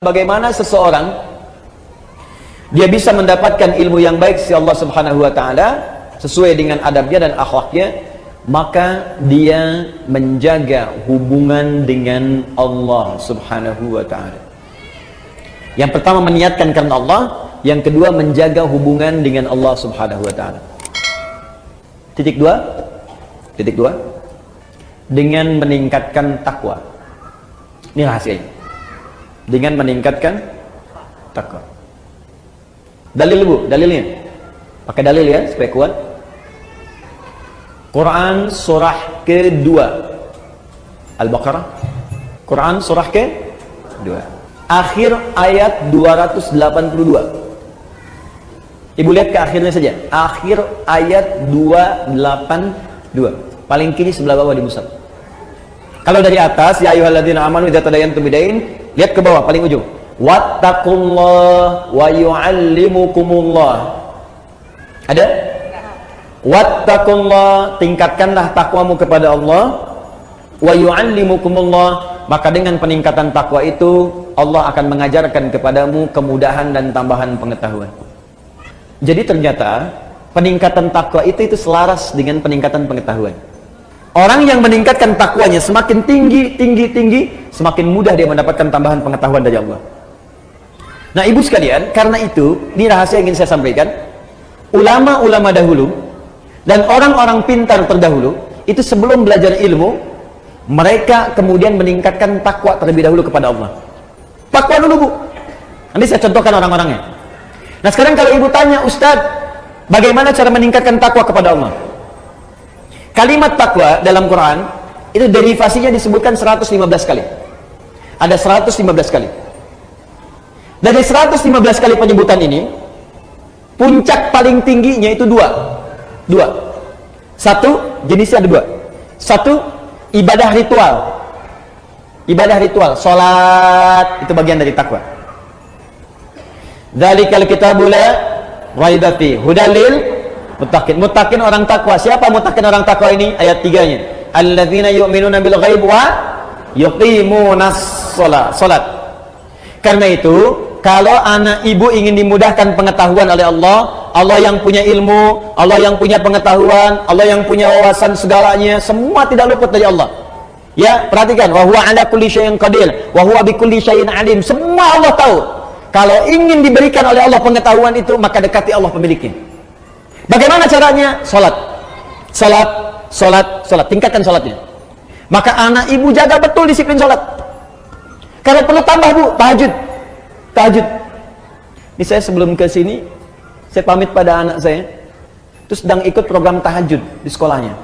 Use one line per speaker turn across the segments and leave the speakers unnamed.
Bagaimana seseorang dia bisa mendapatkan ilmu yang baik si Allah Subhanahu wa taala sesuai dengan adabnya dan akhlaknya, maka dia menjaga hubungan dengan Allah Subhanahu wa taala. Yang pertama meniatkan karena Allah, yang kedua menjaga hubungan dengan Allah Subhanahu wa taala. Titik dua, dengan meningkatkan takwa. Ini rahasianya. Dengan meningkatkan takwa. Dalil bu, dalilnya pakai dalil ya supaya kuat. Quran surah kedua Al-Baqarah, Quran surah kedua, akhir ayat 282. Ibu lihat ke akhirnya saja, akhir ayat 282, paling kiri sebelah bawah di mushaf. Kalau dari atas, ya ayyuhalladzina amanu idza tadayantum bidain, lihat ke bawah paling ujung, wattaqullah wa yu'allimukumullah. Ada? Wattaqullah, tingkatkanlah takwamu kepada Allah, wa yu'allimukumullah, maka dengan peningkatan takwa itu Allah akan mengajarkan kepadamu kemudahan dan tambahan pengetahuan. Jadi ternyata peningkatan takwa itu selaras dengan peningkatan pengetahuan. Orang yang meningkatkan takwanya semakin tinggi, semakin mudah dia mendapatkan tambahan pengetahuan dari Allah. Nah ibu sekalian, karena itu, ini rahasia yang ingin saya sampaikan. Ulama-ulama dahulu dan orang-orang pintar terdahulu, itu sebelum belajar ilmu, mereka kemudian meningkatkan takwa terlebih dahulu kepada Allah. Takwa dulu bu. Nanti saya contohkan orang-orangnya. Nah sekarang kalau ibu tanya, Ustadz, bagaimana cara meningkatkan takwa kepada Allah? Kalimat takwa dalam Quran itu derivasinya disebutkan 115 kali. Ada 115 kali. Dari 115 kali penyebutan ini, puncak paling tingginya itu dua. Satu, jenisnya ada dua. Satu, ibadah ritual. Ibadah ritual, sholat, itu bagian dari takwa. Dzalikal kitabul la raiba fihi hudal lil muttaqin. Muttaqin orang takwa. Siapa muttaqin orang takwa ini? Ayat 3-nya. Alladzina yu'minuna bil ghaib wa yuqimunas shalat. Karena itu, kalau anak ibu ingin dimudahkan pengetahuan oleh Allah, Allah yang punya ilmu, Allah yang punya pengetahuan, Allah yang punya wawasan segalanya, semua tidak luput dari Allah. Ya, perhatikan, wa huwa ala kulli syai'in qadir, wa huwa bi kulli syai'in alim. Semua Allah tahu. Kalau ingin diberikan oleh Allah pengetahuan itu, maka dekati Allah pemiliknya. Bagaimana caranya? Salat, tingkatkan salatnya. Maka anak ibu jaga betul disiplin salat. Kalau perlu tambah bu, tahajud. Ini saya sebelum ke sini, saya pamit pada anak saya, terus sedang ikut program tahajud di sekolahnya.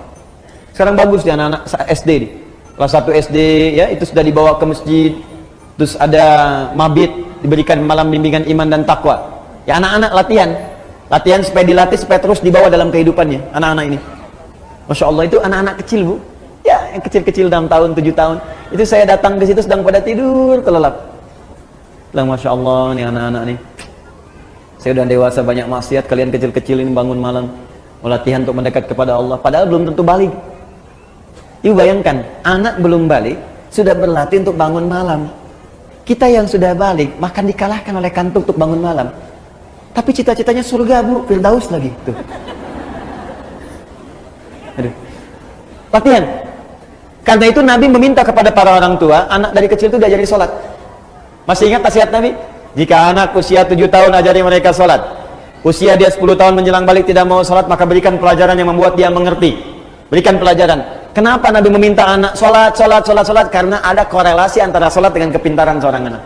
Sekarang bagus di anak-anak SD nih. Kelas 1 SD ya, itu sudah dibawa ke masjid. Terus ada mabit, diberikan malam bimbingan iman dan takwa. Ya anak-anak latihan supaya dilatih, supaya terus dibawa dalam kehidupannya anak-anak ini. Masya Allah, itu anak-anak kecil bu ya, yang kecil-kecil 6 tahun, 7 tahun. Itu saya datang ke situ sedang pada tidur kelelap. Bilang Masya Allah nih anak-anak nih, saya udah dewasa banyak maksiat, kalian kecil-kecil ini bangun malam mau latihan untuk mendekat kepada Allah, padahal belum tentu balik. Ibu bayangkan, anak belum balik sudah berlatih untuk bangun malam. Kita yang sudah balik makan dikalahkan oleh kantuk untuk bangun malam. Tapi cita-citanya surga bu, Firdaus lagi tuh. Aduh. Latihan. Karena itu Nabi meminta kepada para orang tua, anak dari kecil itu diajari sholat. Masih ingat nasihat Nabi? Jika anak usia 7 tahun ajari mereka sholat, usia dia 10 tahun menjelang balik tidak mau sholat, maka berikan pelajaran yang membuat dia mengerti. Berikan pelajaran. Kenapa Nabi meminta anak sholat? Karena ada korelasi antara sholat dengan kepintaran seorang anak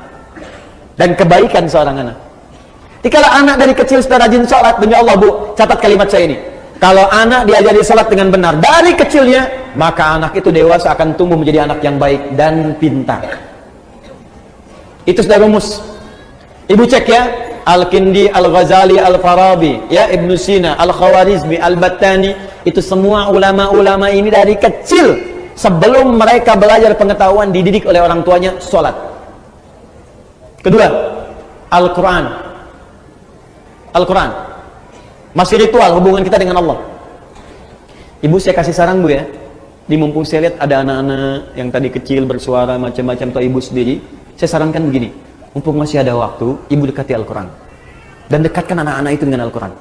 dan kebaikan seorang anak. Jikalau anak dari kecil sudah rajin sholat, demi Allah bu, catat kalimat saya ini. Kalau anak diajari sholat dengan benar dari kecilnya, maka anak itu dewasa akan tumbuh menjadi anak yang baik dan pintar. Itu sudah rumus. Ibu cek ya, Al-Kindi, Al-Ghazali, Al-Farabi, ya Ibnu Sina, Al-Khawarizmi, Al-Battani, itu semua ulama-ulama ini dari kecil sebelum mereka belajar pengetahuan dididik oleh orang tuanya sholat. Kedua, Al-Quran masih ritual hubungan kita dengan Allah. Ibu saya kasih saran bu ya, di mumpung saya lihat ada anak-anak yang tadi kecil bersuara macam-macam atau ibu sendiri, saya sarankan begini, mumpung masih ada waktu, ibu dekati Al-Quran. Dan dekatkan anak-anak itu dengan Al-Quran.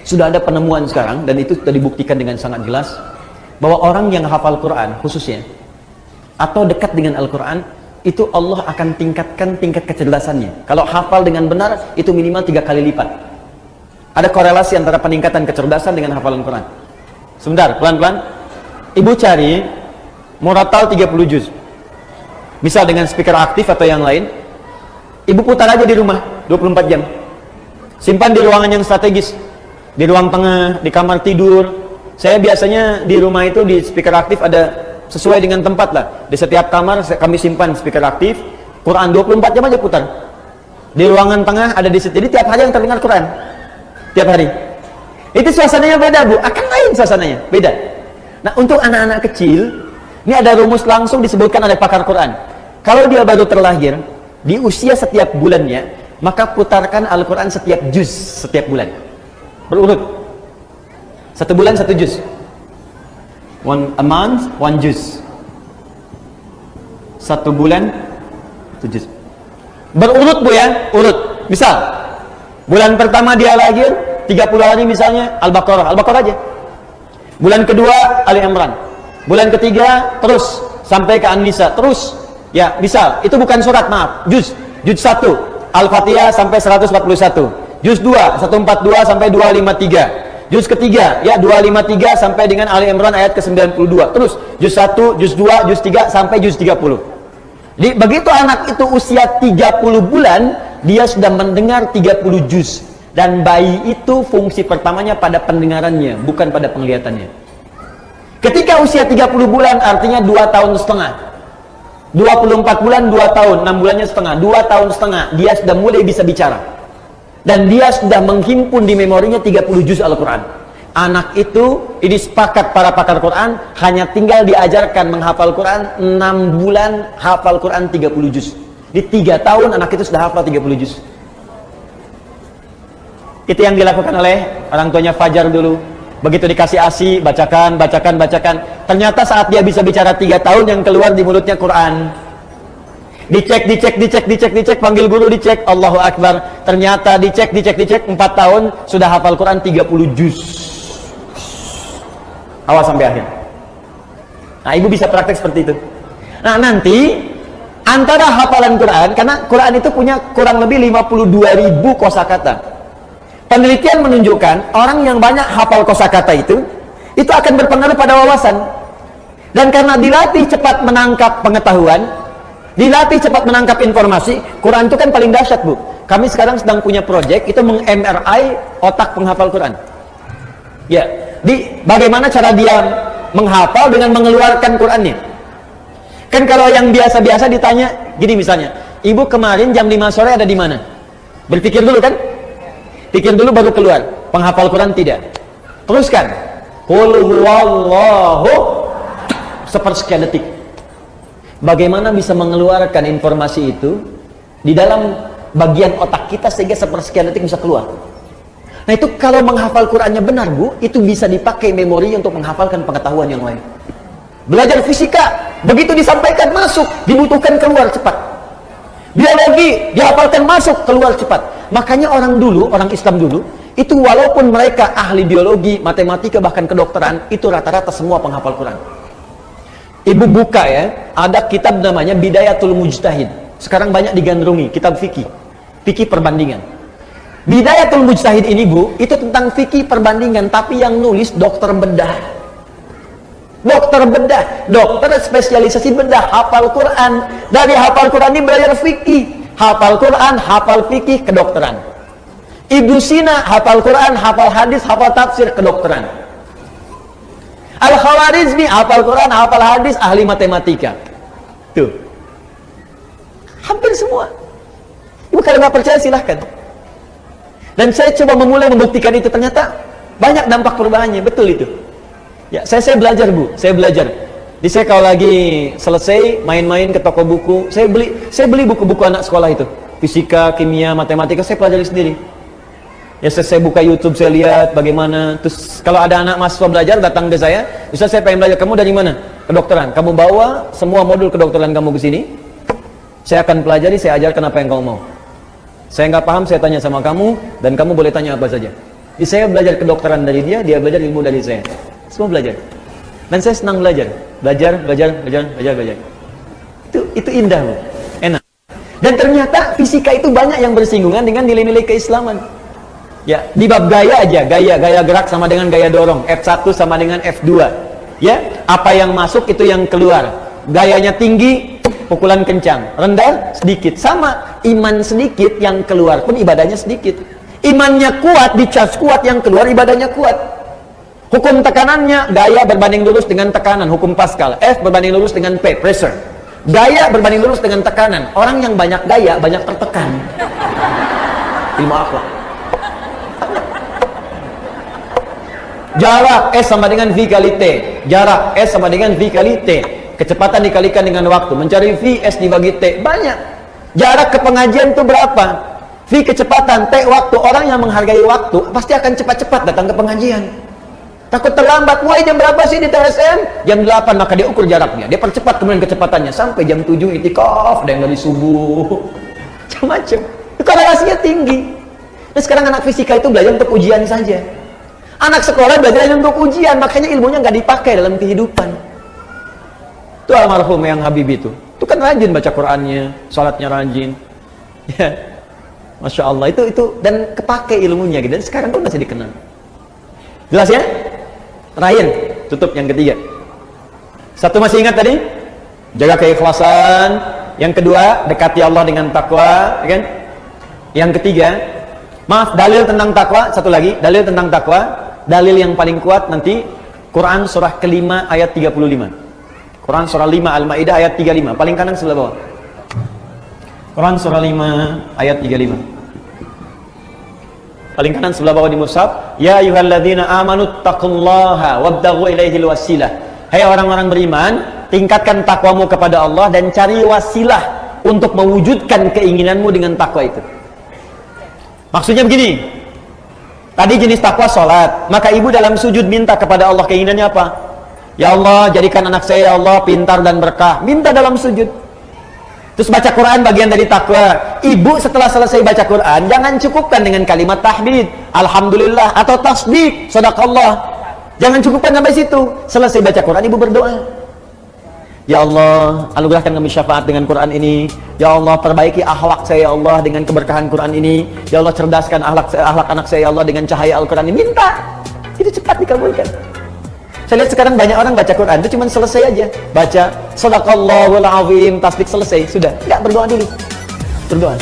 Sudah ada penemuan sekarang, dan itu sudah dibuktikan dengan sangat jelas, bahwa orang yang hafal Quran khususnya, atau dekat dengan Al-Quran, itu Allah akan tingkatkan tingkat kecerdasannya. Kalau hafal dengan benar, itu minimal 3 kali lipat. Ada korelasi antara peningkatan kecerdasan dengan hafalan Quran. Sebentar, pelan-pelan. Ibu cari Muratal 30 juz. Misal dengan speaker aktif atau yang lain. Ibu putar aja di rumah 24 jam. Simpan di ruangan yang strategis. Di ruang tengah, di kamar tidur. Saya biasanya di rumah itu di speaker aktif ada sesuai dengan tempat lah. Di setiap kamar kami simpan speaker aktif. Quran 24 jam aja putar. Di ruangan tengah ada di situ. Jadi tiap hari yang terdengar Quran. Tiap hari. Itu suasananya beda, Bu. Akan lain suasananya. Beda. Nah, untuk anak-anak kecil, ini ada rumus langsung disebutkan oleh pakar Quran. Kalau dia baru terlahir, di usia setiap bulannya, maka putarkan Al-Quran setiap juz setiap bulan. Berurut. 1 bulan 1 juz. A month, 1 juz. 1 bulan 1 juz. Berurut, Bu ya, urut. Misal, bulan pertama dia lahir 30 hari misalnya Al-Baqarah aja. Bulan kedua Ali Imran. Bulan ketiga terus sampai ke An-Nisa terus. Ya, misal itu bukan surat, maaf, juz 1 Al-Fatihah sampai 141. Juz 2 142 sampai 253. Juz ketiga ya 253 sampai dengan Ali Imran ayat ke-92. Terus juz 1, juz 2, juz 3 sampai juz 30. Jadi begitu anak itu usia 30 bulan, dia sudah mendengar 30 juz. Dan bayi itu fungsi pertamanya pada pendengarannya, bukan pada penglihatannya. Ketika usia 30 bulan artinya 2 tahun setengah. 24 bulan 2 tahun, 6 bulannya setengah, 2 tahun setengah dia sudah mulai bisa bicara. Dan dia sudah menghimpun di memorinya 30 juz Al-Quran. Anak itu, ini sepakat para pakar Quran, hanya tinggal diajarkan menghafal Quran 6 bulan, hafal Quran 30 juz. Di 3 tahun anak itu sudah hafal 30 juz. Itu yang dilakukan oleh orang tuanya Fajar dulu. Begitu dikasih ASI, bacakan. Ternyata saat dia bisa bicara 3 tahun, yang keluar di mulutnya Quran. Dicek, panggil guru, dicek, Allahu Akbar. Ternyata dicek, 4 tahun, sudah hafal Quran 30 juz. Awal sampai akhir. Nah, ibu bisa praktek seperti itu. Nah, nanti antara hafalan Quran, karena Quran itu punya kurang lebih 52.000 kosakata. Penelitian menunjukkan orang yang banyak hafal kosakata itu akan berpengaruh pada wawasan. Dan karena dilatih cepat menangkap pengetahuan, dilatih cepat menangkap informasi, Quran itu kan paling dahsyat, Bu. Kami sekarang sedang punya proyek itu meng-MRI otak penghafal Quran. Ya, bagaimana cara dia menghafal dengan mengeluarkan Qurannya. Kan kalau yang biasa-biasa ditanya gini misalnya, Ibu kemarin jam 5 sore ada di mana? Berpikir dulu kan? Pikir dulu baru keluar. Penghafal Quran tidak. Teruskan. Qul huwallahu sepersekian detik. Bagaimana bisa mengeluarkan informasi itu di dalam bagian otak kita sehingga sepersekian detik bisa keluar. Nah, itu kalau menghafal Qurannya benar, Bu, itu bisa dipakai memori untuk menghafalkan pengetahuan yang lain. Belajar fisika, begitu disampaikan masuk, dibutuhkan keluar cepat. Biologi dihafalkan masuk, keluar cepat. Makanya orang Islam dulu itu walaupun mereka ahli biologi, matematika, bahkan kedokteran, itu rata-rata semua penghafal Quran. Ibu buka ya, ada kitab namanya Bidayatul Mujtahid. Sekarang banyak digandrungi, kitab fikih perbandingan. Bidayatul Mujtahid ini, Bu, itu tentang fikih perbandingan, tapi yang nulis dokter bedah. Dokter spesialisasi bedah, hafal Quran. Dari hafal Quran ini belajar fikih. Hafal Quran, hafal fikih, kedokteran. Ibnu Sina hafal Quran, hafal hadis, hafal tafsir, kedokteran. Al-Khawarizmi hafal Quran, hafal hadis, ahli matematika. Tuh. Hampir semua. Ibu kalau nggak percaya silahkan. Dan saya coba memulai membuktikan itu, ternyata banyak dampak perubahannya, betul itu. Ya, saya belajar, Bu, saya belajar. Jadi saya kalau lagi selesai main-main ke toko buku, saya beli buku-buku anak sekolah itu, fisika, kimia, matematika, saya pelajari sendiri. Ya, saya buka YouTube, saya lihat bagaimana. Terus kalau ada anak mahasiswa belajar datang ke saya, bisa saya pengen belajar, kamu dari mana? Kedokteran. Kamu bawa semua modul kedokteran kamu ke sini. Saya akan pelajari, saya ajarkan apa yang kamu mau. Saya nggak paham, saya tanya sama kamu, dan kamu boleh tanya apa saja. Jadi saya belajar kedokteran dari dia, dia belajar ilmu dari saya. Semua belajar. Dan saya senang belajar. Belajar. Itu indah, loh. Enak. Dan ternyata fisika itu banyak yang bersinggungan dengan nilai-nilai keislaman. Ya, di bab gaya aja, gaya gerak sama dengan gaya dorong, F1 sama dengan F2. Ya, apa yang masuk itu yang keluar. Gayanya tinggi, pukulan kencang, rendah sedikit. Sama, iman sedikit yang keluar pun ibadahnya sedikit. Imannya kuat, dicas kuat, yang keluar ibadahnya kuat. Hukum tekanannya, gaya berbanding lurus dengan tekanan, hukum Pascal. F berbanding lurus dengan P, pressure. Gaya berbanding lurus dengan tekanan. Orang yang banyak gaya, banyak tertekan. Ilmu akhlak. Jarak S sama dengan V kali T. Jarak S sama dengan V kali T. Kecepatan dikalikan dengan waktu. Mencari V, S dibagi T. Banyak. Jarak ke pengajian itu berapa? V kecepatan, T waktu. Orang yang menghargai waktu pasti akan cepat-cepat datang ke pengajian. Takut terlambat. Mulai jam berapa sih di TSM? Jam 8, maka dia ukur jaraknya. Dia percepat kemudian kecepatannya sampai jam 7 itikaf, ada yang dari subuh. Macam-macam. Itu korelasinya tinggi. Nah, sekarang anak fisika itu belajar untuk ujian saja. Anak sekolah belajar untuk ujian, makanya ilmunya nggak dipakai dalam kehidupan. Itu almarhum yang Habib itu kan rajin baca Qurannya, sholatnya rajin. Ya. Masya Allah, itu dan kepake ilmunya gitu. Dan sekarang pun masih dikenal. Jelas ya? Ryan, tutup yang ketiga. Satu masih ingat tadi? Jaga keikhlasan. Yang kedua, dekati Allah dengan takwa, kan? Yang ketiga, maaf, dalil tentang takwa, satu lagi, dalil tentang takwa, dalil yang paling kuat nanti Quran surah kelima ayat 35. Quran surah 5 Al-Maidah ayat 35, paling kanan sebelah bawah. Quran surah 5 ayat 35. Paling kanan sebelah bawah di mushaf, ya ayyuhalladzina amanu taqullaha wabtaghu ilaihil wasilah. Hai orang-orang beriman, tingkatkan takwamu kepada Allah dan cari wasilah untuk mewujudkan keinginanmu dengan takwa itu. Maksudnya begini. Tadi jenis takwa salat, maka ibu dalam sujud minta kepada Allah keinginannya apa? Ya Allah, jadikan anak saya ya Allah pintar dan berkah. Minta dalam sujud. Terus baca Quran bagian dari takwa. Ibu setelah selesai baca Quran, jangan cukupkan dengan kalimat tahmid, alhamdulillah atau tasbih, sadaqallah. Jangan cukupkan sampai situ. Selesai baca Quran, ibu berdoa. Ya Allah, anugerahkan kami syafaat dengan Quran ini. Ya Allah, perbaiki akhlak saya ya Allah dengan keberkahan Quran ini. Ya Allah, cerdaskan akhlak anak saya ya Allah dengan cahaya Al-Quran ini. Minta. Itu cepat dikabulkan. Saya lihat sekarang banyak orang baca Quran itu cuma selesai aja. Baca sadaqallahul azim, tasbih selesai, sudah. Enggak, berdoa dulu. Berdoa.